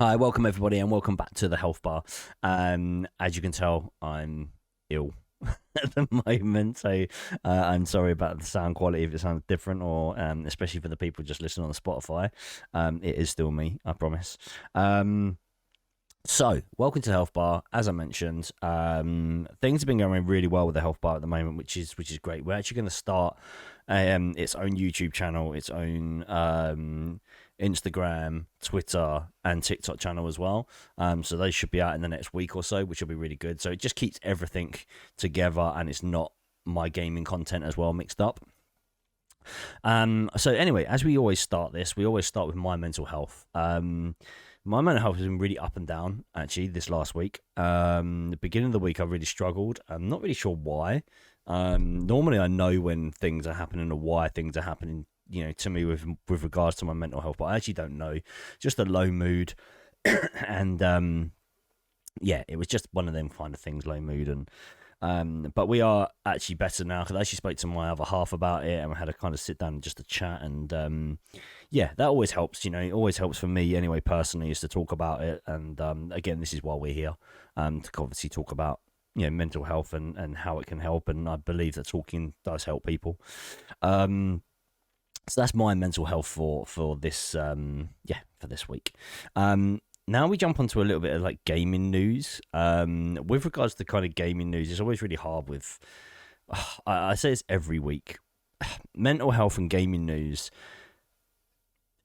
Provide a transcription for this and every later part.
Hi, welcome everybody, and welcome back to the Health Bar. As you can tell, I'm ill at the moment, so I'm sorry about the sound quality if it sounds different, or especially for the people just listening on the Spotify. It is still me, I promise. So, welcome to the Health Bar. As I mentioned, things have been going really well with the Health Bar at the moment, which is great. We're actually going to start its own YouTube channel, its own Instagram, Twitter, and TikTok channel as well. So they should be out in the next week or so, which will be really good. So it just keeps everything together, and it's not my gaming content as well mixed up. So anyway, as we always start this, we always start with my mental health. My mental health has been really up and down actually this last week. The beginning of the week I really struggled. I'm not really sure why. Normally I know when things are happening or why things are happening, to me with regards to my mental health, but I actually don't know. Just a low mood, and yeah, it was just one of them kind of things, low mood, and but we are actually better now because I actually spoke to my other half about it and we had a kind of sit down and just a chat, and yeah, that always helps. It always helps for me anyway personally, is to talk about it. And again, this is why we're here, to obviously talk about mental health and how it can help, and I believe that talking does help people. So that's my mental health for this for this week. Now we jump onto a little bit of like gaming news. With regards to kind of gaming news, it's always really hard with. I say this every week. Mental health and gaming news.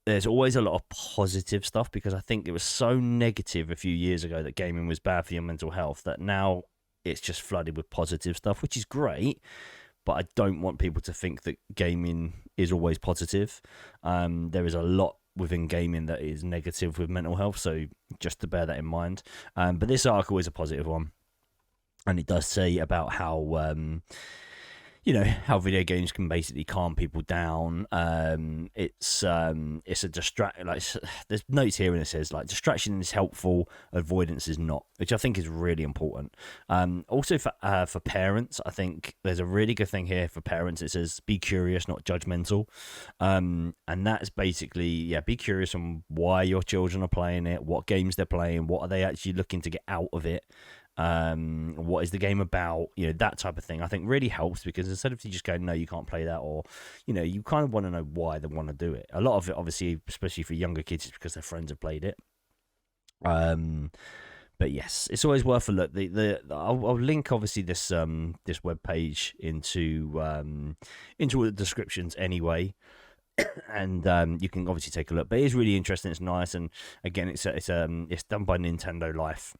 There's always a lot of positive stuff because I think it was so negative a few years ago that gaming was bad for your mental health that now it's just flooded with positive stuff, which is great. But I don't want people to think that gaming is always positive. There is a lot within gaming that is negative with mental health, so just to bear that in mind. But this article is a positive one, and it does say about how how video games can basically calm people down. It's a distract. Like, there's notes here and it says like distraction is helpful, avoidance is not, which I think is really important. Also for parents, I think there's a really good thing here for parents. It says be curious, not judgmental, and that's basically be curious on why your children are playing it, what games they're playing, what are they actually looking to get out of it. What is the game about, that type of thing I think really helps, because instead of you just going no you can't play that, or you kind of want to know why they want to do it. A lot of it obviously, especially for younger kids, is because their friends have played it. But yes, it's always worth a look. I'll link obviously this web page into all the descriptions anyway. And you can obviously take a look, but it is really interesting. It's nice, and again it's done by Nintendo Life.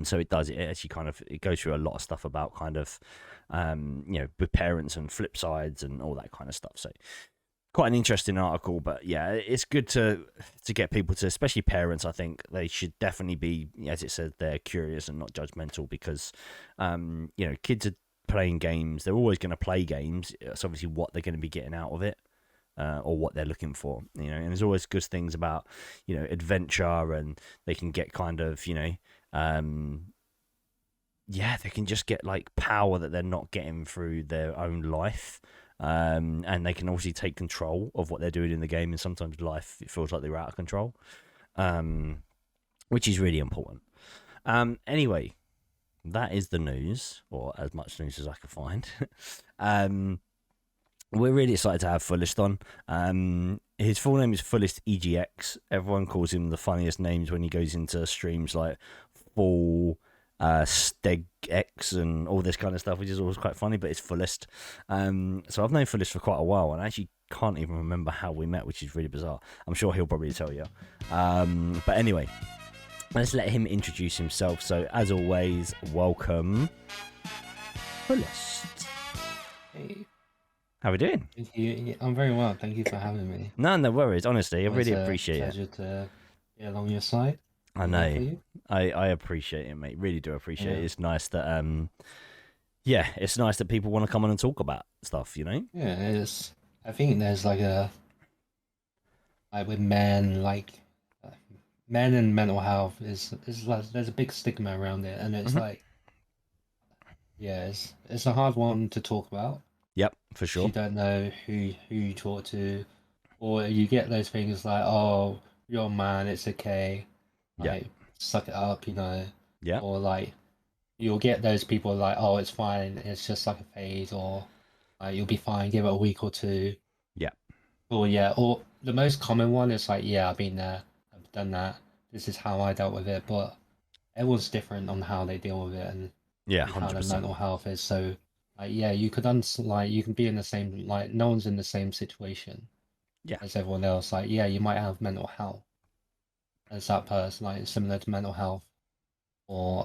So it actually kind of it goes through a lot of stuff about kind of with parents and flip sides and all that kind of stuff. So quite an interesting article, but yeah, it's good to get people to, especially parents. I think they should definitely be, as it says, they're curious and not judgmental, because kids are playing games. They're always going to play games. It's obviously what they're going to be getting out of it. Or what they're looking for, and there's always good things about, adventure, and they can get kind of, they can just get like power that they're not getting through their own life. And they can also take control of what they're doing in the game, and sometimes life, it feels like they're out of control, which is really important. Anyway, that is the news, or as much news as I could find. We're really excited to have Fullest on. His full name is FullestEGX. Everyone calls him the funniest names when he goes into streams like FullestEGX and all this kind of stuff, which is always quite funny, but it's Fullest. So I've known Fullest for quite a while, and I actually can't even remember how we met, which is really bizarre. I'm sure he'll probably tell you. But anyway, let's let him introduce himself. So as always, welcome, Fullest. Hey, How are we doing? thank you. Yeah, I'm very well. Thank you for having me. No worries. Honestly, I Always really a appreciate it. pleasure to be along your side. I I'm here for know. you. I appreciate it, mate. Really do appreciate it. Yeah, It's nice that it's nice that people want to come on and talk about stuff. yeah. I think there's like with men, uh, men and mental health is like there's a big stigma around it, and it's Hmm. like it's a hard one to talk about. Yep, for 'Cause you sure. don't know who you talk to, or you get those things like, oh, you're a man, it's okay. Yeah. like suck it up, Yeah. or like you'll get those people like, oh, it's fine, it's just like a phase, or you'll be fine, give it a week or two. Yeah. Or yeah, or the most common one is like, yeah, I've been there, I've done that. This is how I dealt with it, but everyone's different on how they deal with it Yeah. and how their 100%. mental health is. So, yeah, you could like you can be in the same like no one's in the same situation Yeah. as everyone else. Like, yeah, you might have mental health as that person, like similar to mental health, or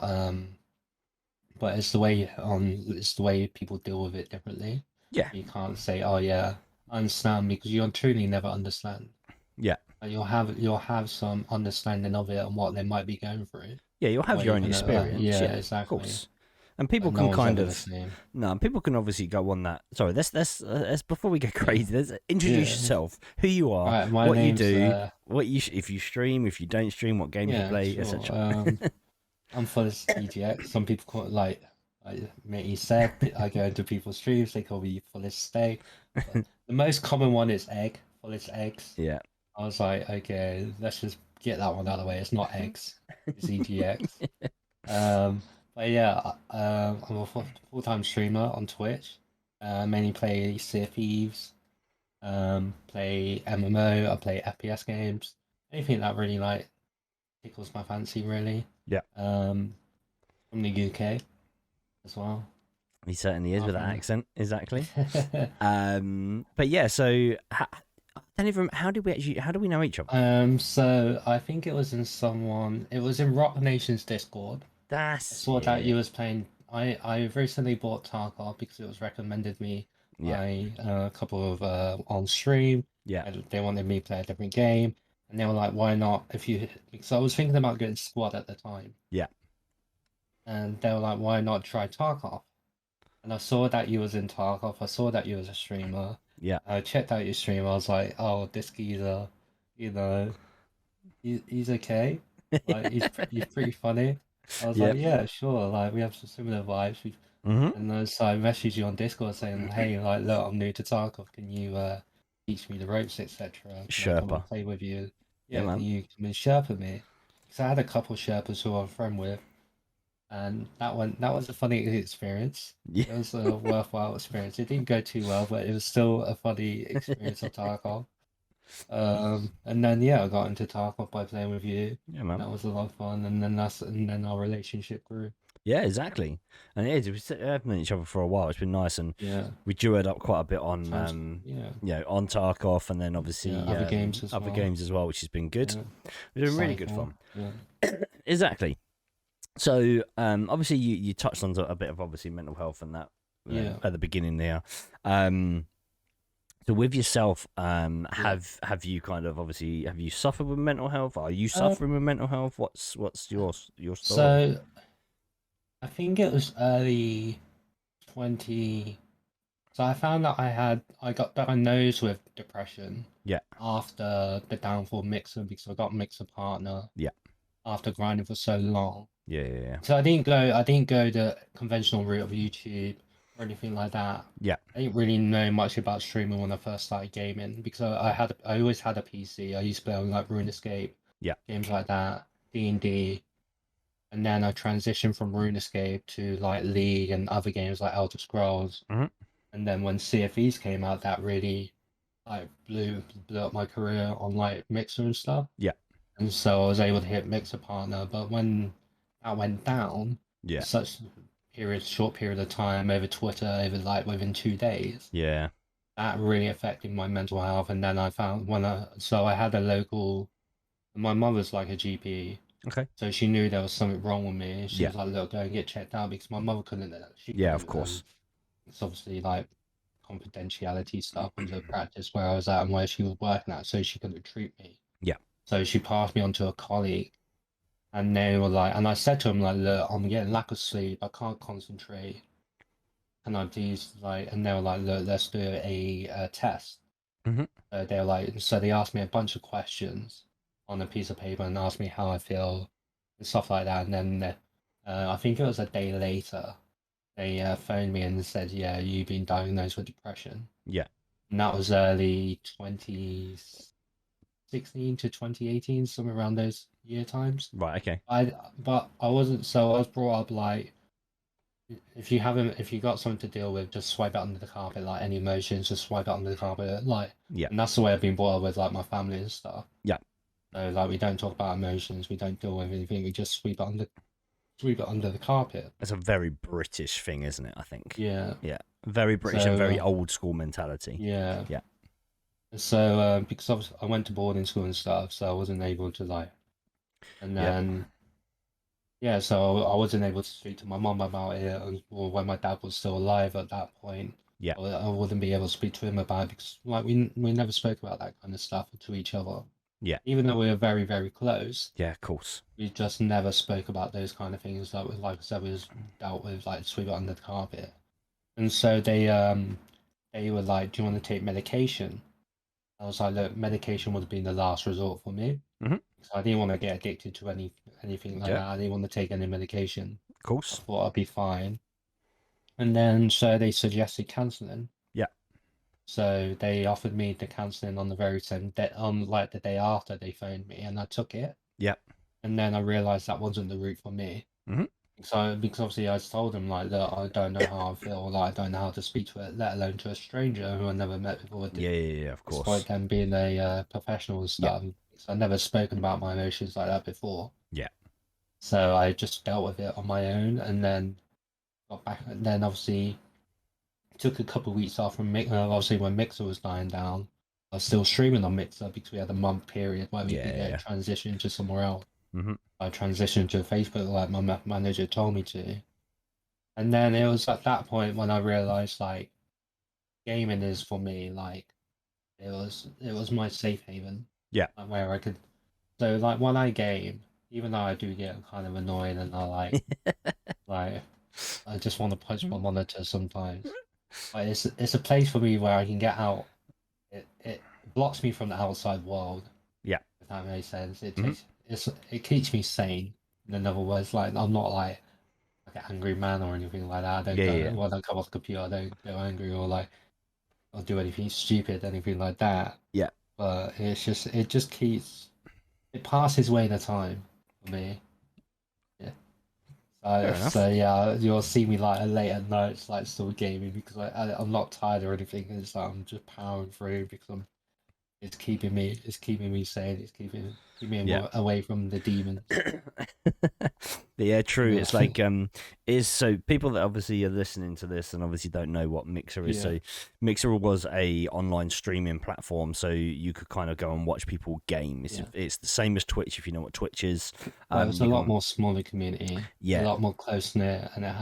but it's the way people deal with it differently. Yeah. You can't say, oh yeah, I understand because you'll truly never understand. Yeah. Like, you'll have some understanding of it and what they might be going through. Yeah. You'll have Where your you own can, experience. yeah, Yeah. Of exactly. course. And people But no can one's kind ever the of same. no, people can obviously go on that. Sorry, let's before we get Yeah, crazy. Let's introduce yeah. yourself, who you are, Right, my what you name's do, what you if you stream, if you don't stream, what games you yeah, play, sure. etc. I'm FullestEGX. Some people call it like Matey said. I go into people's streams. They call me FullestEgg. But the most common one is egg. FullestEGX. Yeah. I was like, okay, let's just get that one out of the way. It's not eggs. It's EGX. Um, but yeah, I'm a full-time streamer on Twitch. Mainly play Sea of Thieves. Play MMO. I play FPS games. Anything that really like tickles my fancy, really. Yeah. Um, from the UK as well. He certainly is Apart with that from accent, exactly. But yeah, so I don't even. How did we actually? How do we know each other? so I think it was in Rock Nation's Discord. I That's saw that you it. was playing. I recently bought Tarkov because it was recommended me Yeah. by a couple of on stream. Yeah. And they wanted me to play a different game, and they were like, "Why not?" If you because I was thinking about getting squad at the time, Yeah. and they were like, "Why not try Tarkov?" And I saw that you was in Tarkov. I saw that you was a streamer. Yeah. I checked out your stream. I was like, "Oh, this geezer, you know, he's okay. Like he's pretty funny." I was like, Yep. "Yeah, sure. Like we have some similar vibes." Mhm. And so I messaged you on Discord saying, "Hey, like, look, I'm new to Tarkov. Can you teach me the ropes, etc.? Can I come and Sherpa. play with you? Yeah, Yeah, can man. you come and Sherpa me?" Because I had a couple Sherpas who I'm friend with, and that was a funny experience. Yeah. It was a worthwhile experience. It didn't go too well, but it was still a funny experience of Tarkov. And then yeah, I got into Tarkov by playing with you, Yeah, and man. that was a lot of fun. And then our relationship grew. Yeah, exactly. And it is. We've known each other for a while. It's been nice, and Yeah, we duoed up quite a bit on, times. Yeah, on Tarkov, and then yeah. obviously Other games as other well. games as well, which has been good. Yeah, It's been really good Cypher. fun. Yeah, Exactly. So, obviously, you touched on a bit of obviously mental health and that yeah, at the beginning there. Um, so with yourself, yeah. have you kind of obviously have you suffered with mental health? Are you Uh, suffering with mental health? What's your story? so I think it was early 20. So I found that I got diagnosed with depression Yeah, after the downfall of Mixer because I got Mixer partner yeah, after grinding for so long. yeah, yeah, yeah, So I didn't go the conventional route of YouTube or anything like that. yeah, I didn't really know much about streaming when I first started gaming because I always had a PC. I used to play on like RuneScape, yeah. games like that, D&D, and then I transitioned from RuneScape to like League and other games like Elder Scrolls. Hmm. And then when CFEs came out, that really like blew up my career on like Mixer and stuff. Yeah, And so I was able to hit Mixer partner. But when that went down in yeah, such short period of time over Twitter, over like within 2 days, yeah. that really affected my mental health. And then I found so I had a local, my mother's like a GP, Okay. so she knew there was something wrong with me. And she Yeah, was like, look, go and get checked out because my mother couldn't, she yeah. Of couldn't, course. it's obviously like confidentiality stuff under the practice where I was at and where she was working at, so she couldn't treat me. Yeah. So she passed me on to a colleague, and they were like, and I said to him like, look, I'm getting lack of sleep, I can't concentrate. Can I please like? And they were like, look, let's do a test. Hmm. They were like, so they asked me a bunch of questions on a piece of paper and asked me how I feel and stuff like that. And then I think it was a day later, they phoned me and said, yeah, you've been diagnosed with depression. Yeah. And that was early 20s. 2016 to 2018, somewhere around those year times. Right. Okay. But I wasn't, so I was brought up like, if you got something to deal with, just swipe it under the carpet. Like any emotions, just swipe it under the carpet. Like, Yeah. and that's the way I've been brought up with like my family and stuff. Yeah. So like we don't talk about emotions, we don't deal with anything, we just sweep it under the carpet. It's a very British thing, isn't it? I think. Yeah. Yeah. Very British and So very old school mentality. yeah. Yeah. So because I went to boarding school and stuff, so I wasn't able to like, and Yep. then yeah, so I wasn't able to speak to my mom about it, or when my dad was still alive at that point. Yeah. I wouldn't be able to speak to him about it because like we never spoke about that kind of stuff to each other. Yeah. Even though we were very, very close, Yeah. Of course. we just never spoke about those kind of things that was like I said was dealt with like sweep it under the carpet. And so they were like, "Do you want to take medication?" I was like, "Look, medication would have been the last resort for me. Mhm. So I didn't want to get addicted to anything like Yeah. that. I didn't want to take any medication. Of I course. thought I'd be fine." And then so they suggested counseling. Yeah. So they offered me the counseling on the very same day, on like the day after they phoned me, and I took it. Yeah. And then I realized that wasn't the route for me. Mhm. So because obviously I told them like that I don't know how I feel, like I don't know how to speak to it, let alone to a stranger who I never met before. Yeah. Yeah. Yeah. Of Despite course. them being a professional and Yeah. stuff, so I've never spoken about my emotions like that before. Yeah. So I just dealt with it on my own, and then got back. And then obviously took a couple of weeks off from obviously when Mixer was dying down. I was still streaming on Mixer because we had a month period where we Yeah. could get Yeah. transitioned to somewhere else. Mhm. I transitioned to Facebook like my manager told me to. And then it was at that point when I realized like gaming is for me, like it was my safe haven. Yeah. Like, where I could, so like when I game, even though I do get kind of annoyed and I like I just want to punch my monitor sometimes. But it's a place for me where I can get out. It blocks me from the outside world, Yeah. if that makes sense. Mhm. It keeps me sane. In other words, like I'm not like an angry man or anything like that. I don't Yeah. go Yeah. when I come off the computer. I don't go angry or like or do anything stupid, anything like that. Yeah. But it just keeps it passes away the time for me. Yeah. Fair So enough. yeah, you'll see me like late at nights, like still gaming because I'm not tired or anything. It's like I'm just powering through because it's keeping me sane. It's keeping Yeah. me away from the demons. Yeah, true. Yeah. It's like is so people that obviously are listening to this and obviously don't know what Mixer is. Yeah. So Mixer was a online streaming platform, so you could kind of go and watch people game. Yeah. It's the same as Twitch if you know what Twitch is. But it was a You lot can more smaller community, a yeah lot more close knit, and it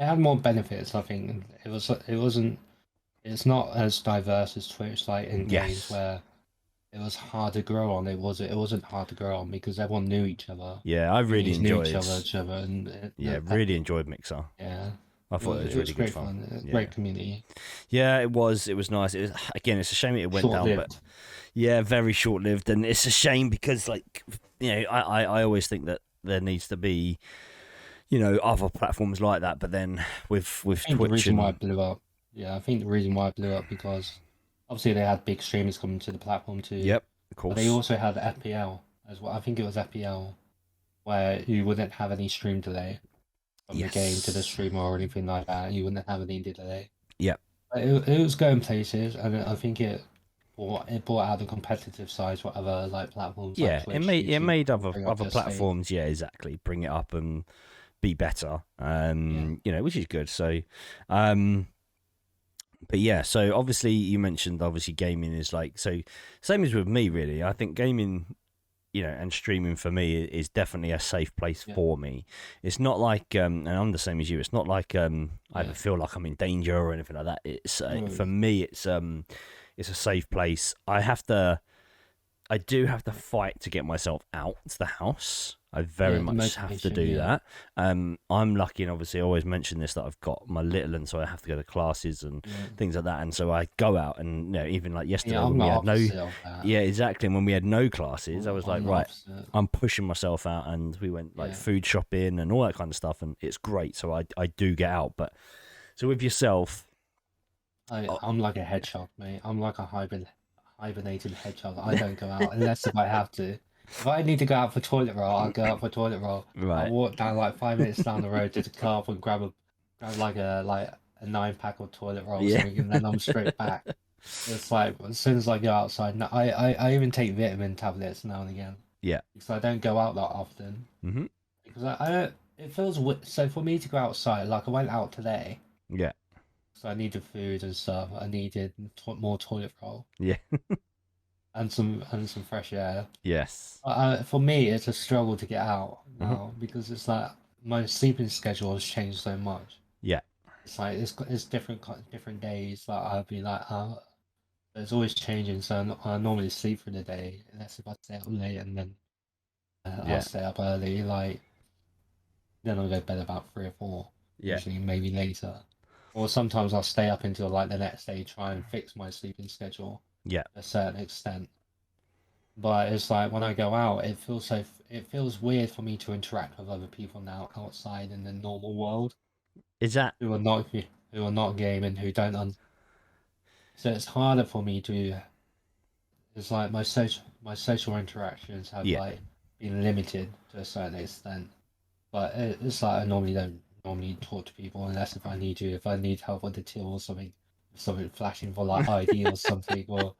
had more benefits. I think it wasn't it's not as diverse as Twitch, like in games yes where it was hard to grow on. It wasn't hard to grow on because everyone knew each other. yeah I really Communities knew enjoyed each other, and really enjoyed Mixer. yeah, I thought it was it was really good great fun. fun, Yeah, great community, yeah, it was nice. It was again, it's a shame it went short down, but lived. yeah, very short lived, and it's a shame because like I always think that there needs to be other platforms like that, but then with I think the Twitch reason why and it blew up, yeah, I think the reason why it blew up because obviously they had big streamers coming to the platform too, yep, of but they course, also had FPL as well. I think it was FPL where you wouldn't have any stream delay from the game to the yes, streamer or anything like that. You wouldn't have any delay. yep, But it was going places, and I think it brought out the competitive side for other like platforms like yeah, Twitch, it YouTube, made to bring up other their stage. platforms, yeah, exactly, bring it up and be better, Yeah, which is good. So, um, but yeah, so obviously you mentioned obviously gaming is like so same as with me really. I think gaming and streaming for me is definitely a safe place yeah, for me. It's not like, and I'm the same as you. It's not like I ever yeah. feel like I'm in danger or anything like that. It's No, for me, it's a safe place. I do have to fight to get myself out to the house. I very yeah, the much have to motivation. do Yeah, that. I'm lucky, and obviously, I always mention this that I've got my little, and so I have to go to classes and yeah, things like that. And so I go out, and even like yesterday yeah. when I'm the we had no, opposite of that. yeah, exactly. And when we had no classes, I was like, I'm the right, opposite. I'm pushing myself out, and we went like Yeah, food shopping and all that kind of stuff, and it's great. So I do get out, but so with yourself, oh, I'm like a hedgehog, mate. I'm like a hibernating hedgehog. I don't go out unless if I have to. If I need to go out for toilet roll, I'll go out for toilet roll. I'll Right. walk down like 5 minutes down the road to the car and grab like a 9 pack of toilet roll or Yeah. something, and then I'm straight back. It's like as soon as I go outside, I even take vitamin tablets now and again Yeah. because I don't go out that often. Mm-hmm. Because I don't. It feels so for me to go outside. Like I went out today, Yeah. so I needed food and stuff. I needed more toilet roll Yeah. and some fresh air. Yes. For me, it's a struggle to get out Uh-huh. now because it's like my sleeping schedule has changed so much. Yeah. It's like it's different days. Like I'll be like, it's always changing. So I normally sleep for the day unless if I stay up late and then I'll Yeah. stay up early. Like then I'll go to bed about 3 or 4, Yeah. usually maybe later. Or sometimes I'll stay up until like the next day, try and fix my sleeping schedule Yeah. to a certain extent. But it's like when I go out, it feels weird for me to interact with other people now outside in the normal world Is that who are not gaming, who don't so it's harder for me to. It's like my social interactions have yeah. like been limited to a certain extent. But it's like I normally don't normally talk to people unless if I need to, if I need help with the till or something flashing for like ID or something or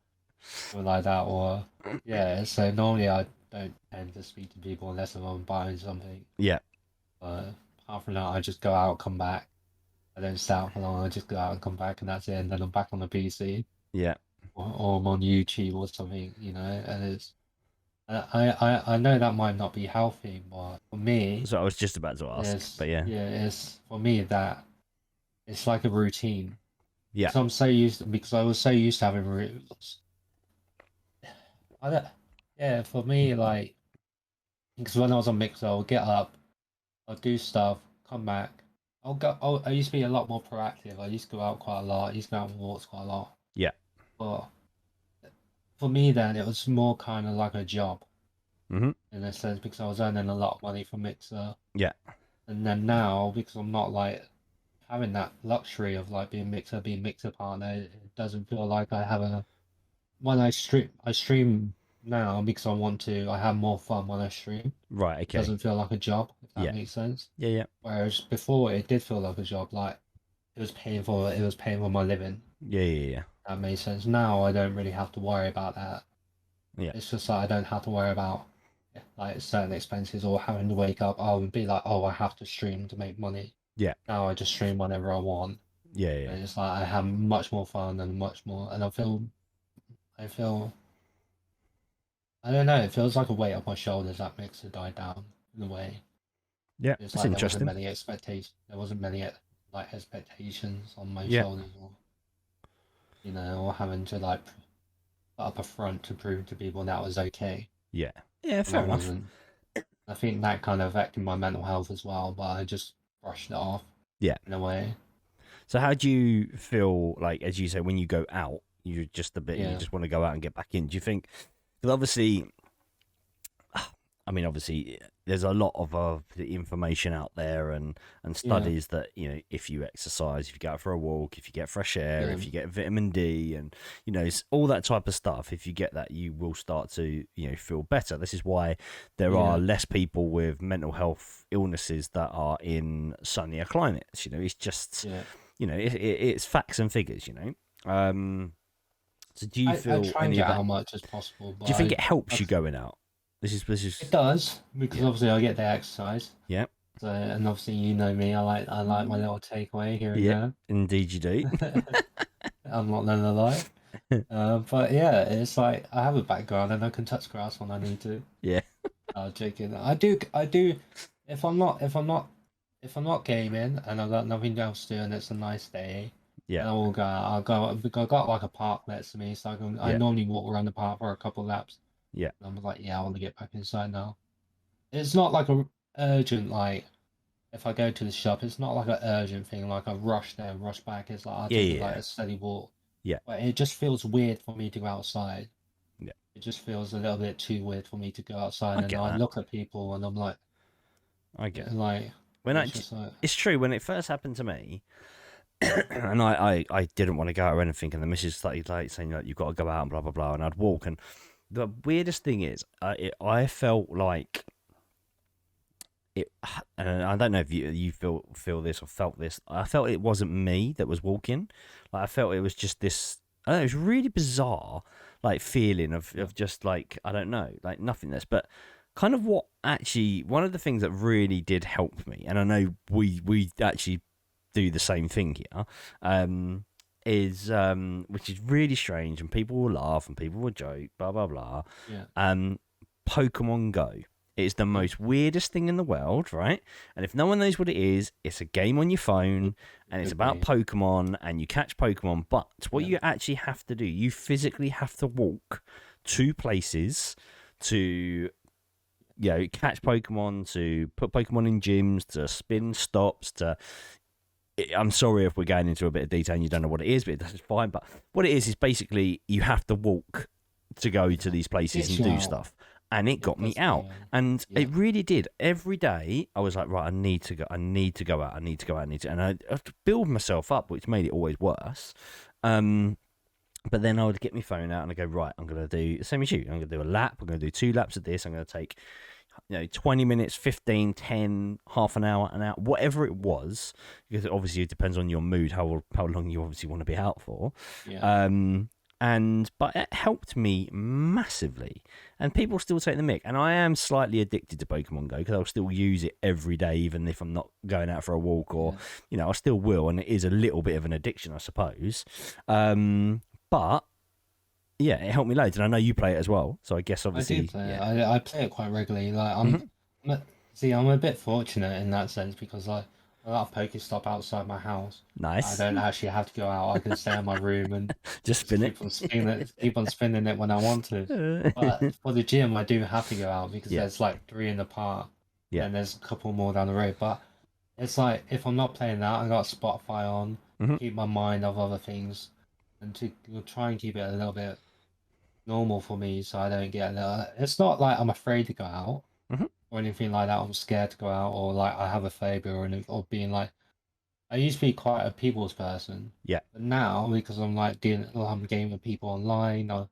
like that or yeah. So normally I don't tend to speak to people unless if I'm buying something. Yeah. But apart from that, I just go out, come back. I don't stay out for long. I just go out and come back, and that's it. And then I'm back on the PC Yeah. or I'm on YouTube or something, you know. And it's I know that might not be healthy, but for me. So I was just about to ask, It's but yeah. yeah, it's for me that it's like a routine. Yeah. Because because I was so used to having routines. I don't, yeah, for me like because when I was on Mixer, I'll get up, I'll do stuff, come back. I used to be a lot more proactive. I used to go out quite a lot. I used to go out on walks quite a lot. Yeah. But for me then it was more kind of like a job Mm-hmm. in a sense because I was earning a lot of money from Mixer. Yeah. And then now because I'm not like having that luxury of like being mixer partner, it doesn't feel like I have a when I stream now because I want to. I have more fun when I stream. Right. It Okay. doesn't feel like a job, if that Yeah. makes sense. Yeah. Yeah. Whereas before it did feel like a job, like it was paying for my living. Yeah. Yeah. Yeah. That made sense. Now I don't really have to worry about that. Yeah. It's just like I don't have to worry about like certain expenses or having to wake up. I would be like, oh, I have to stream to make money. Yeah. Now I just stream whenever I want. Yeah. Yeah. And it's like I have much more fun and much more, and I feel, I don't know, it feels like a weight off my shoulders that makes it die down in a way. Yeah. It's That's like there wasn't interesting. many expectations, there wasn't many like expectations on my Yeah. shoulders, or or having to like put up a front to prove to people that was okay, Yeah. Yeah. and I Fair enough. wasn't. I think that kind of affected my mental health as well, but I just brushed it off Yeah. in a way. So how do you feel like, as you say, when you go out, you're just a bit, you Yeah, just want to go out and get back in? Do you think? Because obviously, I mean, obviously, there's a lot of the information out there and yeah, studies that if you exercise, if you go out for a walk, if you get fresh air, yeah, if you get vitamin D, and it's all that type of stuff. If you get that, you will start to feel better. This is why there are yeah, less people with mental health illnesses that are in sunnier climates. It's just yeah. it's facts and figures. So do you I feel try and any of get that? how much as possible, but Do you think it helps I you going out? This is it does because yeah, obviously I get the exercise. yeah, So and obviously you know me, I like my little takeaway here and yeah. there. Indeed, you do. I'm not gonna lie. But yeah, it's like I have a background and I can touch grass when I need to. Yeah, Joking. I do. If I'm not gaming and I've got nothing else to do and it's a nice day, yeah, then I will go. I'll go. Because I've got like a park next to me, so I yeah, normally walk around the park for a couple of laps. yeah, And I'm like, yeah, I want to get back inside now. It's not like a urgent like if I go to the shop, it's not like an urgent thing like a rush there, rush back. It's like I'll yeah, take it yeah, like yeah, a steady walk. yeah, But it just feels weird for me to go outside. yeah. It just feels a little bit too weird for me to go outside I and get I that. look at people and I'm I get that. like When it's just like it's true when it first happened to me, and I didn't want to go out or anything, and the missus started like saying like you've got to go out and blah blah blah, and I'd walk, and the weirdest thing is, I felt like it, and I don't know if you feel this or felt this. I felt it wasn't me that was walking. Like I felt it was just this. I don't know. It was really bizarre, like feeling of just like I don't know, like nothingness. But kind of what actually one of the things that really did help me, and I know we actually do the same thing here. Is which is really strange, and people will laugh and people will joke, blah blah blah. Yeah. Um, Pokemon Go. It's the Yeah. most weirdest thing in the world, right? And if no one knows what it is, it's a game on your phone and it's about Agree. Pokemon and you catch Pokemon. But what Yeah. you actually have to do, you physically have to walk to places to catch Pokemon, to put Pokemon in gyms, to spin stops, to I'm sorry if we're going into a bit of detail and you don't know what it is, but that's fine. But what it is basically you have to walk to go to these places Gets and you do out. stuff. And it It got me does out. And yeah. it really did. Every day I was like, right, I need to go. I need to go out. I need to go out. I need to. And I have to build myself up, which made it always worse. But then I would get my phone out and I go, right, I'm going to do the same as you. I'm going to do a lap. I'm going to do 2 laps of this. I'm going to take 20 minutes, 15, 10, half an hour, whatever it was, because obviously it depends on your mood, how long you obviously want to be out for. Yeah. But it helped me massively, and people still take the mick. And I am slightly addicted to Pokemon Go because I'll still use it every day, even if I'm not going out for a walk, or I still will. And it is a little bit of an addiction, I suppose. But yeah, it helped me loads, and I know you play it as well. So I guess I do obviously, play it. yeah. I play it quite regularly. Like Mhm. I'm a bit fortunate in that sense because I got a Pokestop outside my house. I Nice. don't actually have to go out. I can stay in my room and Just just spin it. keep on spinning it when I want to. But for the gym, I do have to go out because Yeah, there's like 3 in the park, yeah. and there's a couple more down the road. But it's like if I'm not playing that, I got Spotify on, Hmm. keep my mind off other things, and to try and keep it a little bit normal for me so I don't get it's not like I'm afraid to go out Hmm. or anything like that. I'm scared to go out or like I have a phobia or being like I used to be quite a people's person. Yeah, But now because I'm gaming with people online or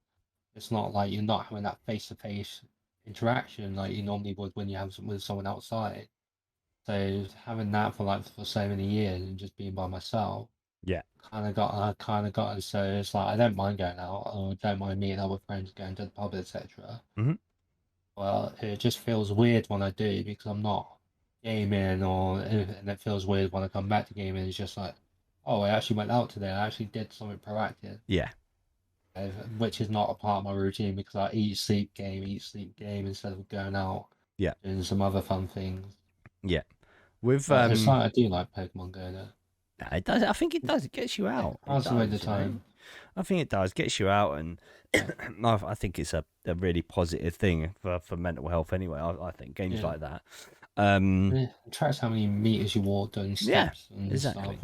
it's not like you're not having that face to face interaction like you normally would when you have with someone outside. So having that for so many years and just being by myself yeah. I kind of got it. So it's like I don't mind going out or don't mind meeting up with friends, going to the pub, etc. Hmm. Well, it just feels weird when I do because I'm not gaming and it feels weird when I come back to gaming. It's just like, oh, I actually went out today. I actually did something proactive, Yeah, which is not a part of my routine because I eat, sleep, game instead of going out yeah, doing some other fun things. yeah. With But it's like I do like Pokemon Go though. it does. I think it does. It gets you It out. It passes away the does. You know. time. I think it does. Gets you out, and Yeah, I think it's a really positive thing for mental health. Anyway, I think games yeah. like that. Um, Yeah, it tracks how many meters you walked and yeah, steps and stuff, exactly,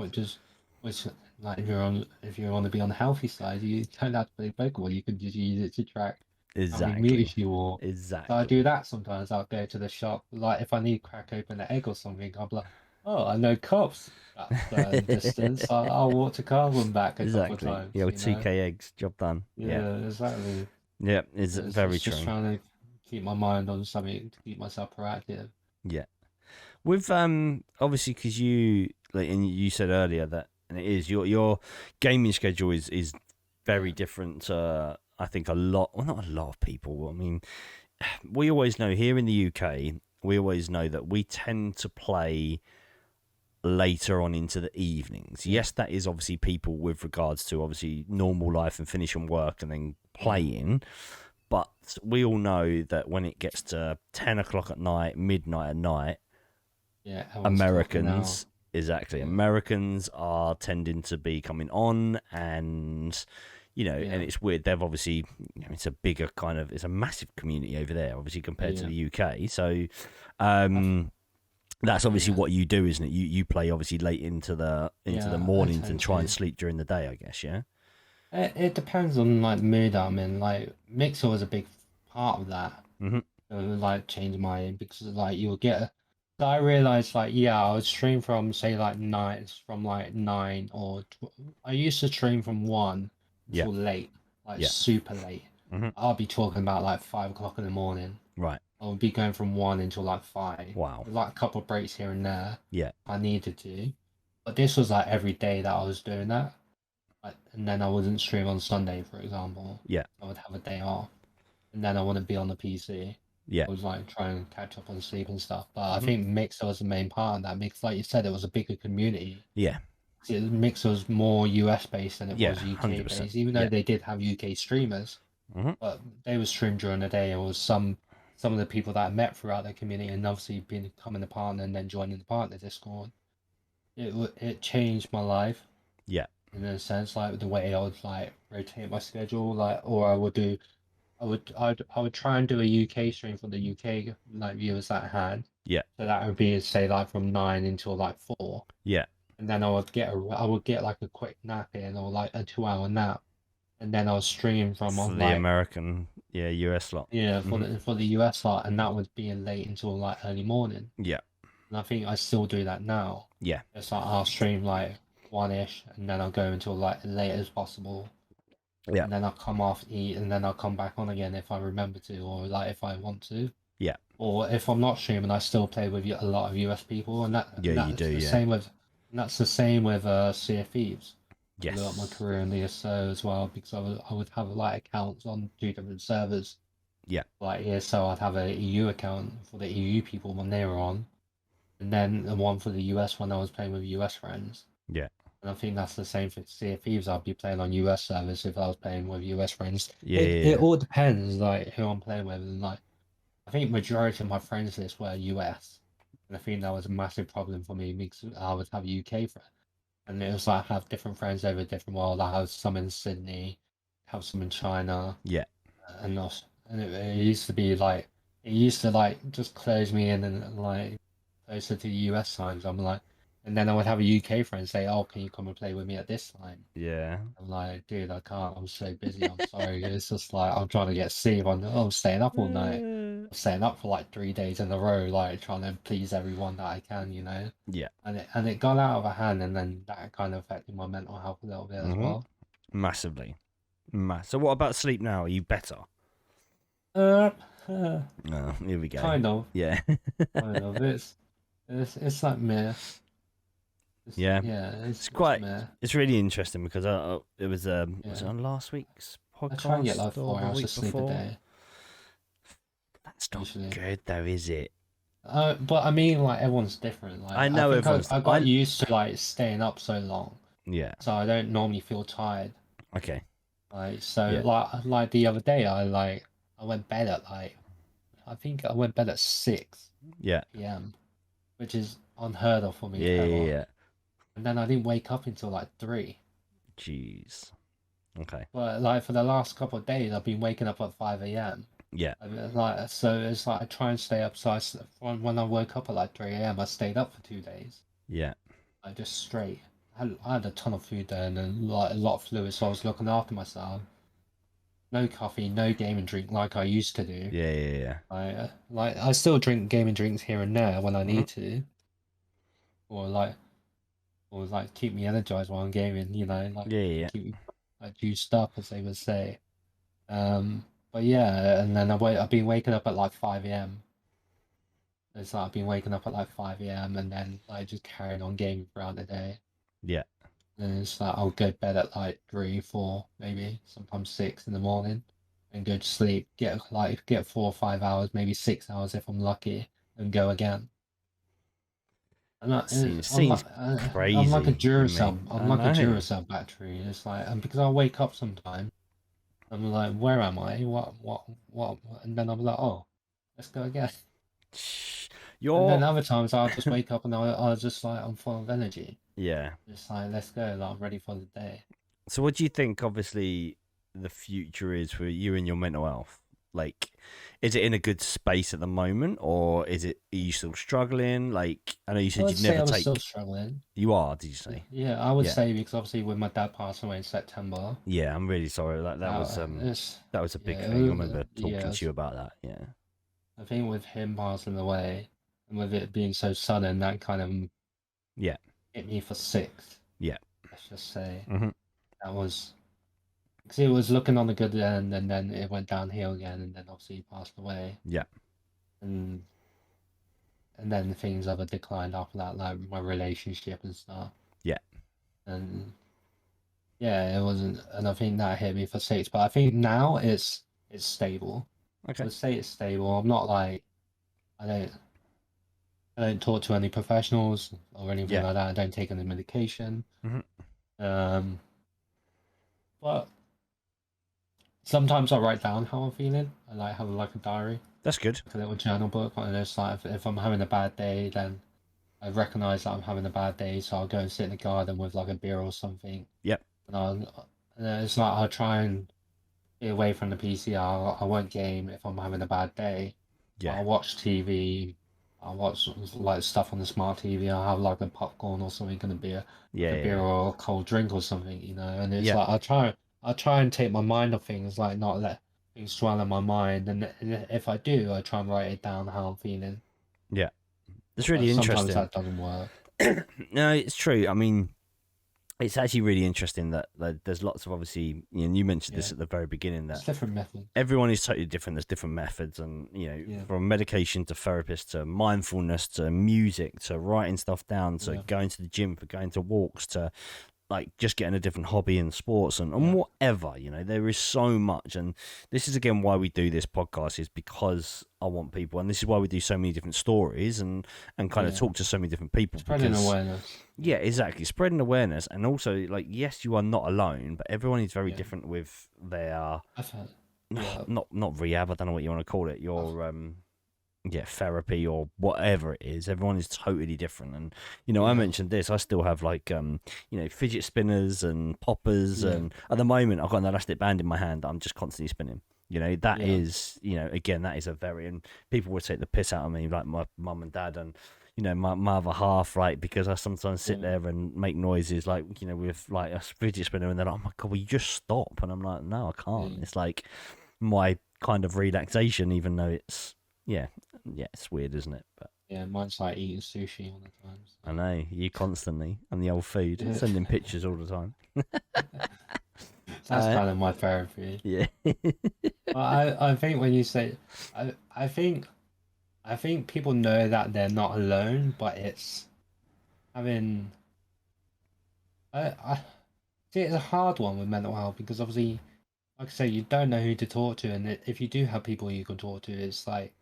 which like if you want to be on the healthy side, you don't have to play Pokemon. You can just use it to track how many exactly, meters you walk. So I do exactly. that sometimes. I'll go to the shop, like if I need to crack open an egg or something, I'll be like, oh, I know cops that certain distance. I'll walk to Carbon back a couple of Exactly. times, Yeah, with you know? 2K eggs, job done. Yeah, Yeah, exactly. yeah. It's very It's just true. trying to keep my mind on something to keep myself proactive. Yeah. With obviously because you like and you said earlier that and it is your gaming schedule is Yeah, very different to I think a lot well not a lot of people. I mean, we always know here in the UK, we always know that we tend to play later on into the evenings. yeah, Yes, that is obviously people with regards to obviously normal life and finishing work and then yeah, playing. But we all know that when it gets to 10 o'clock at night, midnight at night, yeah. Everyone's clocking out. Americans, exactly, Yeah, Americans are tending to be coming on and and yeah, it's weird. They've obviously, it's a bigger kind of, it's a massive community over there, obviously compared to yeah. the UK. So, I, that's obviously yeah, what you do, isn't it? You play obviously late into the yeah. I mornings and tend try and to. sleep during the day, I guess. Yeah. It depends on like the mood I'm in. Like Mixer was a big part of that. Hmm. Like change my because like you'll get I realized like yeah, I would stream from say like nine or I used to stream from 1 Yeah, until late, like yeah. super late. Hmm. I'll be talking about like 5 o'clock in the morning. Right. I would be going from 1 until like 5, Wow. with like a couple of breaks here and there Yeah, if I needed to. But this was like every day that I was doing that. Like, and then I wouldn't stream on Sunday, for example. yeah, I would have a day off, and then I wouldn't be on the PC. yeah. I was like trying to catch up on sleep and stuff. But I Hmm. think Mixer was the main part of that. Mix, like you said, it was a bigger community. Yeah, Mixer was more US based than it yeah. was UK 100%. based, even though Yeah. they did have UK streamers. Hmm. But they would stream during the day. It was some of the people that I met throughout the community, and obviously becoming a partner and then joining the partner Discord. It changed my life Yeah. in a sense, like the way I would like rotate my schedule, like or I would do I would try and do a UK stream for the UK like viewers that I had. Yeah. So that would be say like from 9 until like 4. Yeah. And then I would get like a quick nap in or like a 2 hour nap. And then I would stream from For on the like American, yeah, US lot. yeah, Hmm. for the US lot, and that would be late until like early morning. Yeah. And I think I still do that now. Yeah. It's like I'll stream like 1-ish and then I'll go until like late as possible. Yeah. And then I'll come off, eat, and then I'll come back on again if I remember to, or like if I want to. Yeah. Or if I'm not streaming, I still play with a lot of US people, and Yeah, you do, that's the yeah. same with Sea of Thieves. I blew up my Yes. career in the ESO as well because I would have like accounts on 2 different servers. Yeah. Like ESO, I'd have a EU account for the EU people when they were on, and then the one for the US when I was playing with US friends. Yeah. And I think that's the same for Sea of Thieves. I'd be playing on US servers if I was playing with US friends. Yeah. It Yeah. all depends like who I'm playing with, and like I think majority of my friends list were US, and I think that was a massive problem for me because I would have UK friends, and it was like I have different friends over different world. I have some in Sydney, have some in China, Yeah. and also, and it used to be like it used to like just close me in and like closer to the US times. I'm like, and then I would have a UK friend say, "Oh, can you come and play with me at this time?" Yeah. I'm like, dude, I can't. I'm so busy. I'm sorry. It's just like I'm trying to get sleep. I'm staying up all night. I'm staying up for like 3 days in a row, like trying to please everyone that I can, you know. Yeah. And it got out of hand, and then that kind of affected my mental health a little bit as Hmm. well. Massively. So what about sleep now? Are you better? Uh, uh Oh, here we go. kind of, Yeah. kind of. It's like meh. Yeah. Yeah, It's it's quite. meh. It's really interesting because it was Yeah, on last week's I try and get podcast like or 4 the hours of week sleep a before? day That's not usually. good though, is it? But I mean, like everyone's different. Like I I know think everyone's. I got used to like staying up so long, Yeah. so I don't normally feel tired. Okay. Like so, Yeah. like the other day, I went bed at like I think I went bed at Yeah. 6 p.m., which is unheard of for me Yeah. Yeah. ever. Yeah. And then I didn't wake up until like 3. Jeez. Okay. But like for the last couple of days, I've been waking up at 5 a.m. Yeah. I mean, like so, it's like I try and stay up. So when I woke up at like 3 a.m., I stayed up for 2 days. Yeah. Like just straight. I had a ton of food there and like a lot of fluid, so I was looking after myself. No coffee, no gaming drink like I used to do. Yeah. Yeah. Yeah. Like I still drink gaming drinks here and there when I Hmm. need to, or like keep me energized while I'm gaming. You know, like Yeah. Yeah. keep me like juiced up, as they would say. But yeah, and then I've been waking up at like 5 a.m. It's like I've been waking up at like 5 a.m. and then like just carrying on gaming throughout the day. Yeah. And it's like I'll go to bed at like 3, 4, maybe sometimes 6 in the morning, and go to sleep. Get 4 or 5 hours, maybe 6 hours if I'm lucky, and go again. That I'm seems like I'm like a crazy to me. Duracell. I'm I like a know. Duracell battery. It's like and because I wake up sometimes, I'm like, where am I? What? And then I'm like, oh, let's go again. Shh. And then You're. other times I'll just wake up and I'll just like I'm full of energy. Yeah. Just like let's go. Like I'm ready for the day. So, what do you think? Obviously, the future is for you and your mental health. Like, is it in a good space at the moment, or are you still struggling? Like, I know you I said would you'd say never I was still take. struggling. You are, did you say? Yeah, I would Yeah. say because obviously with my dad passing away in September, Yeah, I'm really sorry. it's That was a big yeah, thing. I remember yeah, talking to you about that. Yeah. I think with him passing away, and with it being so sudden, that kind of Yeah. hit me for sixth. Yeah. Let's just say Hmm. that was because it was looking on the good end, and then it went downhill again, and then obviously he passed away, Yeah. and then things ever declined after that, like my relationship and stuff, Yeah. and yeah, it wasn't, and I think that hit me for six. But I think now it's stable. I Okay. would say it's stable. I'm not like I don't I don't talk to any professionals or anything Yeah. like that. I don't take any medication. Hmm. Um, but sometimes I write down how I'm feeling. I like have like a diary, That's good. like a little journal book. And it's like if I'm having a bad day, then I recognize that I'm having a bad day, so I'll go and sit in the garden with like a beer or something. Yep. And it's like I'll try and be away from the PC. I won't game if I'm having a bad day. Yeah. I'll watch TV. I'll watch like stuff on the smart TV. I'll have like a popcorn or something, gonna be like Yeah. a beer Yeah. or a cold drink or something, And it's Yeah. like I try and take my mind off things, like not let things dwell in my mind. And if I do, I try and write it down how I'm feeling. Yeah. It's But really sometimes interesting. that doesn't work. No, it's true. I mean, it's actually really interesting that there's lots of obviously, you mentioned Yeah, this at the very beginning that it's different methods. everyone is totally different. There's different methods, and Yeah, from medication to therapist to mindfulness to music to writing stuff down to yeah, going to the gym for going to walks to like just getting a different hobby in sports and yeah, whatever. There is so much, and this is again why we do this podcast, is because I want people, and this is why we do so many different stories and kind of yeah. talk to so many different people, Spreading because awareness. yeah, exactly, spreading awareness, and also like, yes, you are not alone, but everyone is very Yeah, different with their I've had. Yeah, not rehab, I don't know what you want to call it, I've, your yeah, therapy or whatever it is. Everyone is totally different, and I yeah, mentioned this, I still have like fidget spinners and poppers, yeah, and at the moment I've got an elastic band in my hand that I'm just constantly spinning. That yeah, is, again, that is a very, and people would take the piss out of me, like my mum and dad, and my other half, right? Because I sometimes sit yeah, there and make noises like, with like a fidget spinner, and they're like, oh my God, will you just stop? And I'm like, no, I can't. yeah. It's like my kind of relaxation, even though it's, yeah, yeah, it's weird, isn't it? But Yeah, mine's like eating sushi all the time. I know you constantly and the old food, So. sending pictures all the time. That's kind of my therapy. Yeah, But I think when you say, I think people know that they're not alone, but it's having I see it's a hard one with mental health because obviously, like I say, you don't know who to talk to, and if you do have people you can talk to, it's like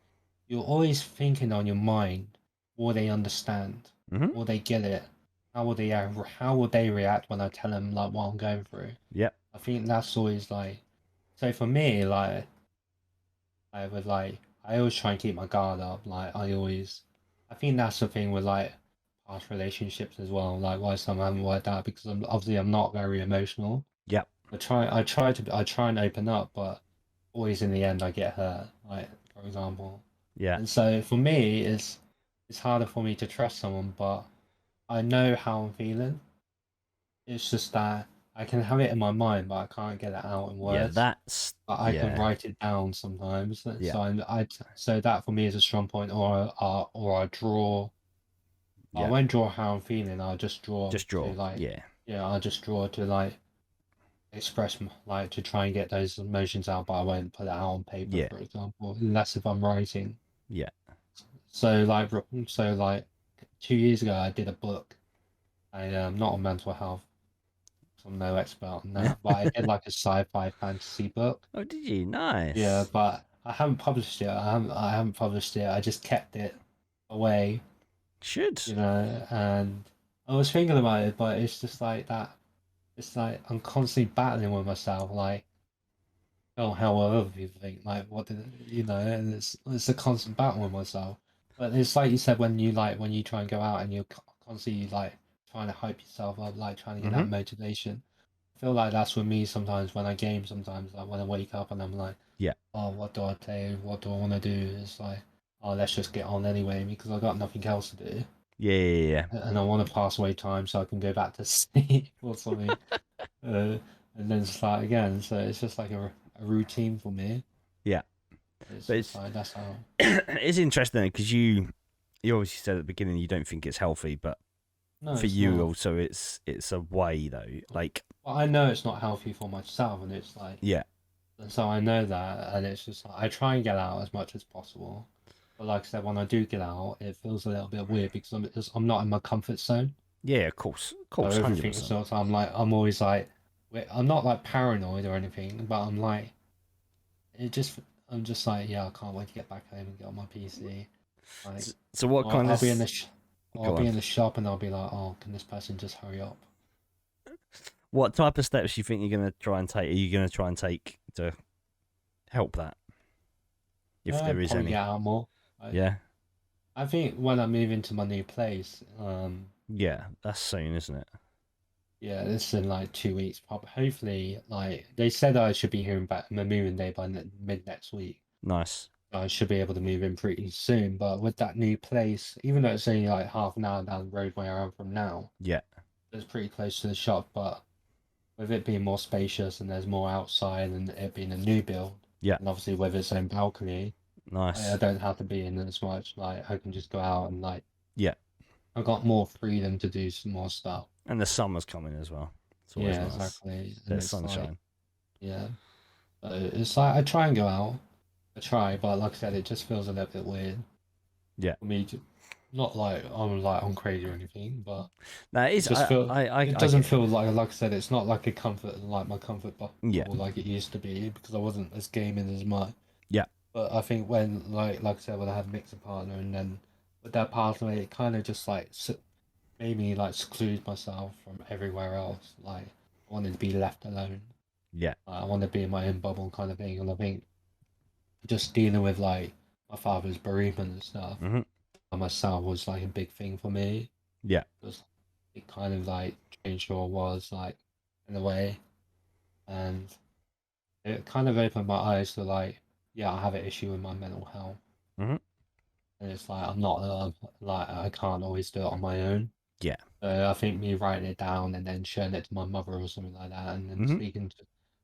you're always thinking on your mind, will they understand? hmm, Will they get it? How will they react when I tell them like what I'm going through? yep, I think that's always like so for me, like I always try and keep my guard up. I think that's the thing with like past relationships as well. Like why some haven't worked out because I'm not very emotional. yep, I try and open up, but always in the end I get hurt. Like for example, yeah, and so for me it's harder for me to trust someone, but I know how I'm feeling. It's just that I can have it in my mind, but I can't get it out in yeah. words. That's But I can yeah, write it down sometimes. yeah, So that for me is a strong point. Or I draw. I yeah. won't draw how I'm feeling. I'll just draw Just to draw. like, Yeah, yeah. I'll just draw to like express like to try and get those emotions out. But I won't put it out on paper, yeah, for example, unless if I'm writing. yeah. So like 2 years ago, I did a book. I am not on mental health. So I'm no expert on that, but I did like a sci-fi fantasy book. Oh, did you? Yeah, Nice. but I haven't published it. I haven't published it. I just kept it away, Should. and I was thinking about it, but it's just like that. It's like I'm constantly battling with myself, like, oh, how will other people think? Like, what did and it's a constant battle with myself. But it's like you said when you try and go out and you're constantly like trying to hype yourself up, like trying to get Mm-hmm. that motivation. I feel like that's with me sometimes when I game. Sometimes like when I wake up and I'm like, Yeah. oh, what do I do? What do I want to do? It's like, oh, let's just get on anyway because I got nothing else to do, Yeah. Yeah. Yeah. and I want to pass away time so I can go back to sleep or something, uh, and then start again. So it's just like a routine for me. Yeah. It's But just it's like that's how. it's interesting because you obviously said at the beginning you don't think it's healthy, but No, for it's you not. also it's a way though. Like Well, I know it's not healthy for myself, and it's like, yeah, and so I know that, and it's just like I try and get out as much as possible. But like I said, when I do get out, it feels a little bit weird because I'm not in my comfort zone. yeah, of So course, 100%. everything, so I'm always like, I'm not like paranoid or anything, but I'm like, it just, I'm just like, yeah, I can't wait to get back home and get on my PC. Like, So what or kind of I'll be in the or I'll go be on? in the shop and I'll be like, oh, can this person just hurry up? What type of steps do you think you're gonna try and take? Are you gonna try and take to help that, if there is Probably get any? out more. I, Yeah, I think when I move into my new place, yeah, that's soon, isn't it? yeah, this is in like 2 weeks. Probably, hopefully, like they said, I should be hearing back my moving day by mid next week. Nice. I should be able to move in pretty soon. But with that new place, even though it's only like half an hour down the road where I am from now, Yeah, it's pretty close to the shop. But with it being more spacious and there's more outside and it being a new build, yeah, and obviously with its own balcony, I nice. don't have to be in as much. Like I can just go out and like Yeah, I've got more freedom to do some more stuff. and the summer's coming as well. It's always Yeah, nice. exactly. Bit And of it's like, sunshine. yeah, it's like I try and go out. I try, but like I said, it just feels a little bit weird Yeah, for me to, not like I'm crazy or anything, but that it is. just feel it I doesn't get it. feel like I said, it's not like a comfort like my Yeah, bubble like it used to be because I wasn't as gaming as much. yeah, But I think when like I said, when I had a mixer partner and then with that partner, it kind of just like made me like seclude myself from everywhere else. Like I wanted to be left alone. yeah. I want to be in my own bubble kind of thing. And I think just dealing with like my father's bereavement and stuff Hmm. by myself was like a big thing for me. Yeah, Because it kind of like changed who I was like in a way, and it kind of opened my eyes to like, yeah, I have an issue with my mental health, hmm, and it's like I'm not like I can't always do it on my own. yeah, So I think me writing it down and then showing it to my mother or something like that, and then hmm, speaking to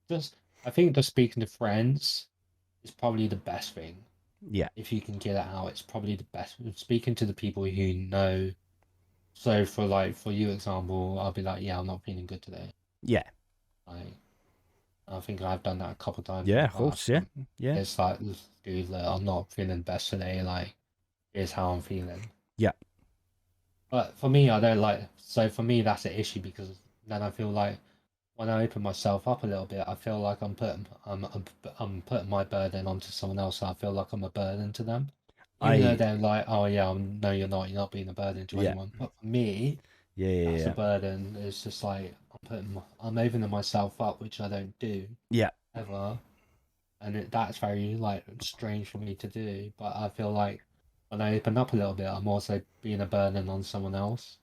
just I think just speaking to friends is probably the best thing. yeah, If you can get it out, it's probably the best. Speaking to the people who know. So for like for you example, I'll be like, yeah, I'm not feeling good today. yeah, Like I think I've done that a couple times in yeah. the Of course, past. yeah, yeah, It's like, dude, like, I'm not feeling best today. Like here's how I'm feeling. yeah. But for me, I don't like. So for me, that's an issue because then I feel like when I open myself up a little bit, I feel like I'm putting my burden onto someone else. So I feel like I'm a burden to them, even though I they're like, "Oh yeah, no, you're not. You're not being a burden to yeah, anyone." But for me, yeah, yeah, that's a yeah, burden. It's just like I'm opening myself up, which I don't do yeah. ever, and that's very like strange for me to do. But I feel like when I open up a little bit, I'm also being a burden on someone else,